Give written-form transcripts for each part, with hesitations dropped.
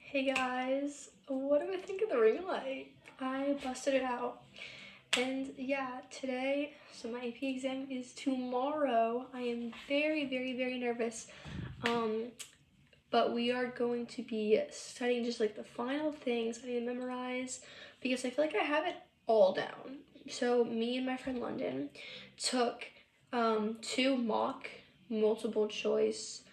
Hey guys, what do I think of the ring light? I busted it out. And yeah, today, so my AP exam is tomorrow. I am very nervous. But we are going to be studying just like the final things I need to memorize because I feel like I have it all down. So me and my friend London took two mock multiple choice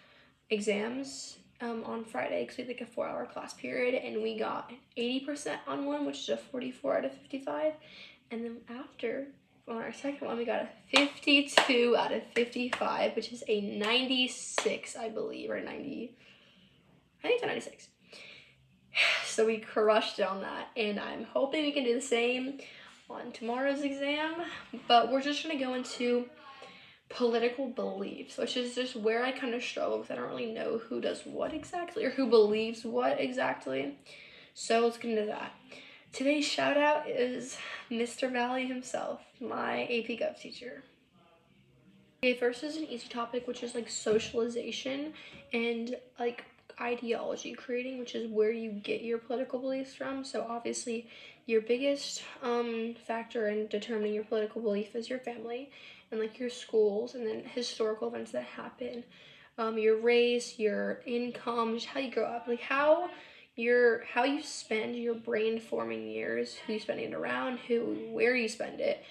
exams on Friday because we had like a 4-hour class period, and we got 80% on one, which is a 44 out of 55. And then after, on our second one, we got a 52 out of 55, which is a 96, I believe, or 90. I think it's a 96. So we crushed on that, and I'm hoping we can do the same on tomorrow's exam. But we're just gonna go into political beliefs, which is just where I kind of struggle because I don't really know who does what exactly or who believes what exactly. So let's get into that. Today's shout out is Mr. Valley himself, my AP Gov teacher. Okay, first is an easy topic, which is like socialization and like ideology creating, which is where you get your political beliefs from. So obviously your biggest factor in determining your political belief is your family and like your schools, and then historical events that happen, your race, your income, just how you grow up, like how you spend your brain forming years, who you spend it around, where you spend it,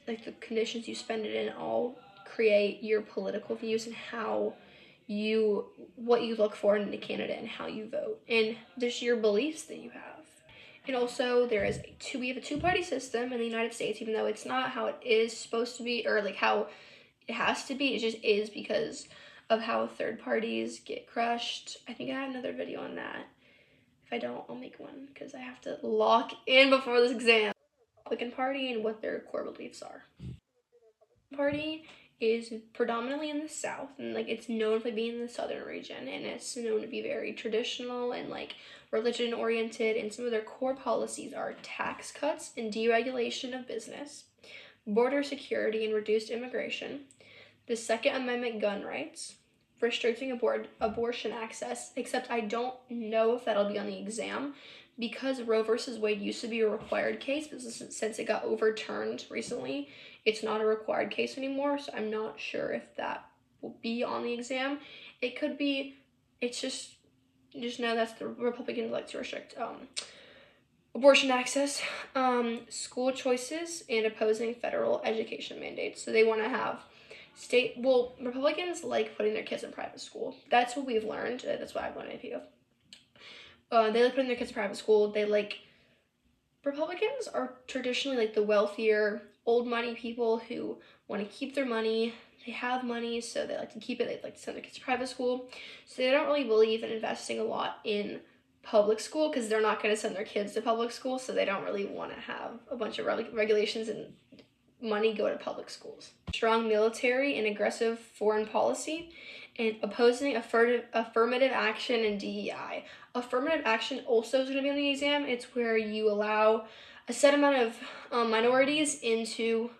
like the conditions you spend it in, all create your political views and what you look for in a candidate and how you vote, and just your beliefs that you have. And also we have a two-party system in the United States, even though it's not how it is supposed to be or like how it has to be. It just is because of how third parties get crushed. I think I have another video on that. If I don't, I'll make one because I have to lock in before this exam. Republican Party and what their core beliefs are. Party is predominantly in the South, and like it's known for being in the southern region, and it's known to be very traditional and like religion oriented, and some of their core policies are tax cuts and deregulation of business, border security and reduced immigration, the Second Amendment gun rights, restricting abortion access, except I don't know if that'll be on the exam because Roe versus Wade used to be a required case, but since it got overturned recently, it's not a required case anymore, so I'm not sure if that will be on the exam. It could be. It's just know that's the Republicans like to restrict abortion access, school choices, and opposing federal education mandates. So they want to have Republicans like putting their kids in private school. That's what we've learned. That's what I've learned at APO. They like putting their kids in private school. Republicans are traditionally like the wealthier, old money people who want to keep their money. They have money, so they like to keep it. They like to send their kids to private school. So they don't really believe in investing a lot in public school because they're not going to send their kids to public school, so they don't really want to have a bunch of regulations and money go to public schools. Strong military and aggressive foreign policy, and opposing affirmative action and DEI. Affirmative action also is going to be on the exam. It's where you allow a set amount of minorities into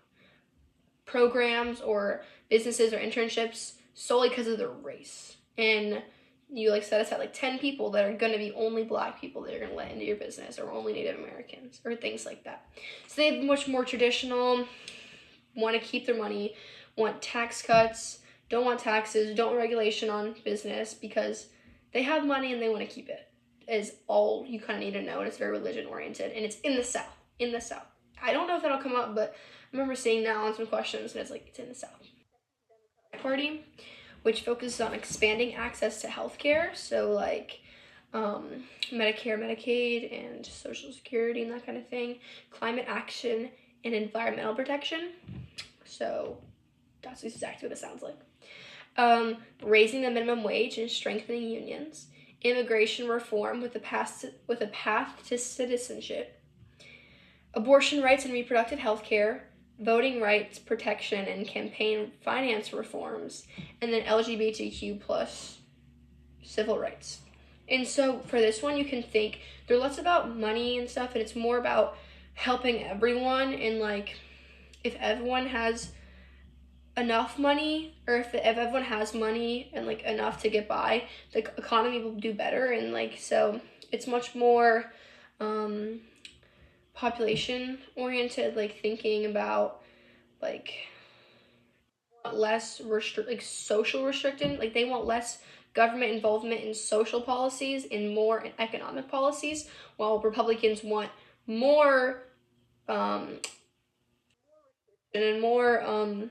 programs or businesses or internships solely because of their race. And you like set aside like 10 people that are going to be only Black people that you're going to let into your business, or only Native Americans or things like that. So they have much more traditional, want to keep their money, want tax cuts, don't want taxes, don't want regulation on business because they have money and they want to keep it, is all you kind of need to know. And it's very religion oriented, and it's in the South. I don't know if that'll come up, but I remember seeing that on some questions, and it's in the South. Party, which focuses on expanding access to healthcare, so like Medicare, Medicaid, and Social Security and that kind of thing, climate action, and environmental protection. So that's exactly what it sounds like. Raising the minimum wage and strengthening unions, immigration reform with a path to citizenship, abortion rights and reproductive health care, voting rights protection and campaign finance reforms, and then LGBTQ plus civil rights. And so for this one, you can think they're less about money and stuff, and it's more about helping everyone, and like if everyone has enough money, or if everyone has money and like enough to get by, the economy will do better. And like, so it's much more population oriented, like thinking about like less like social restricting, like they want less government involvement in social policies and more in economic policies, while Republicans want more and more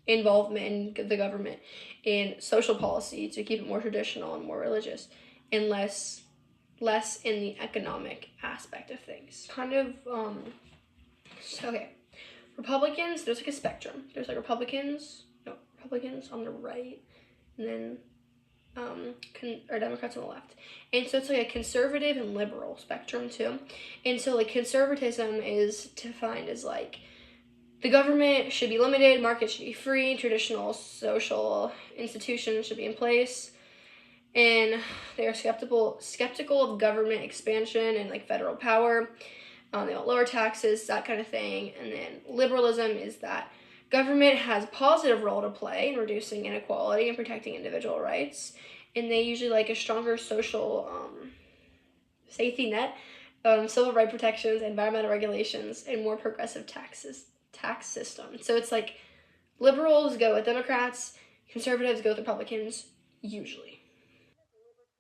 involvement in the government in social policy to keep it more traditional and more religious, and less in the economic aspect of things. Kind of so, okay. Republicans, there's like a spectrum. There's like Republicans on the right, and then or Democrats on the left. And so it's like a conservative and liberal spectrum too. And so like conservatism is defined as like the government should be limited, markets should be free, traditional social institutions should be in place, and they are skeptical of government expansion and like federal power. They want lower taxes, that kind of thing. And then liberalism is that government has a positive role to play in reducing inequality and protecting individual rights. And they usually like a stronger social safety net, civil rights protections, environmental regulations, and more progressive tax system. So it's like liberals go with Democrats, conservatives go with Republicans, usually.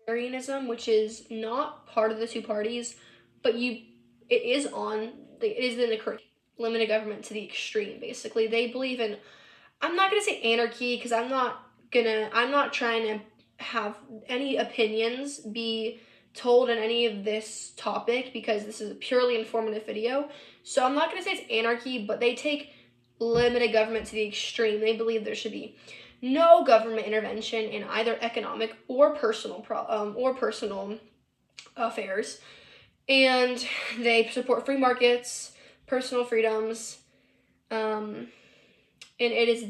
Libertarianism, which is not part of the two parties, but it is in the curriculum. Limited government to the extreme, basically. They believe in, I'm not going to say anarchy, because I'm not trying to have any opinions be told in any of this topic, because this is a purely informative video. So I'm not going to say it's anarchy, but they take limited government to the extreme. They believe there should be no government intervention in either economic or personal affairs. And they support free markets, personal freedoms, and it is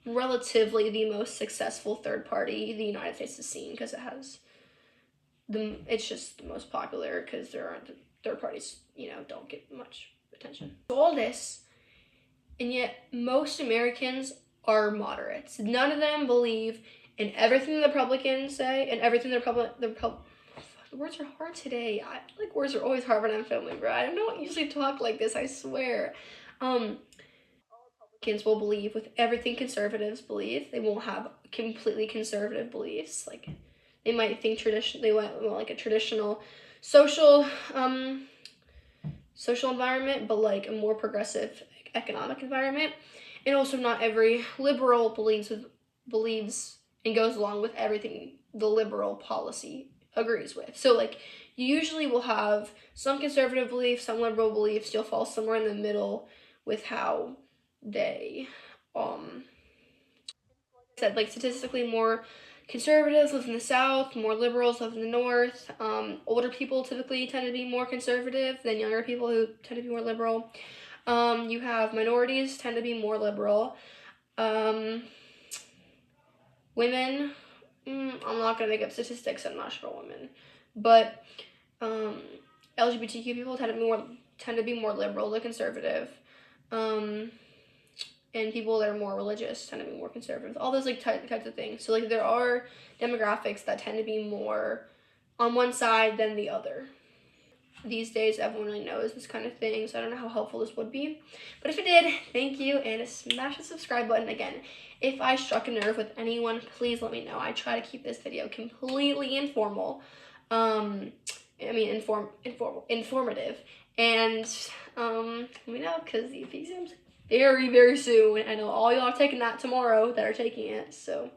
relatively the most successful third party the United States has seen, because it's just the most popular, because there aren't third parties, don't get much attention. All this, and yet most Americans are moderates. None of them believe in everything the Republicans say and everything the words are hard today. Words are always hard when I'm filming, bro. I don't usually talk like this, I swear. Republicans will believe with everything conservatives believe. They won't have completely conservative beliefs. Like, they might think they want like a traditional social environment, but like a more progressive economic environment. And also not every liberal believes and goes along with everything the liberal policy agrees with. So like, you usually will have some conservative beliefs, some liberal beliefs. You'll fall somewhere in the middle with how they said, like, statistically more conservatives live in the South, more liberals live in the North. Older people typically tend to be more conservative than younger people who tend to be more liberal. You have minorities tend to be more liberal. Women, I'm not going to make up statistics, I'm not sure about women, but LGBTQ people tend to be more liberal than conservative, and people that are more religious tend to be more conservative. All those like types of things. So like, there are demographics that tend to be more on one side than the other. These days, everyone really knows this kind of thing, so I don't know how helpful this would be. But if it did, thank you, and smash the subscribe button. Again, if I struck a nerve with anyone, please let me know. I try to keep this video completely informal. Informative. And let me know, because the exam's very, very soon. I know all y'all are taking that tomorrow that are taking it, so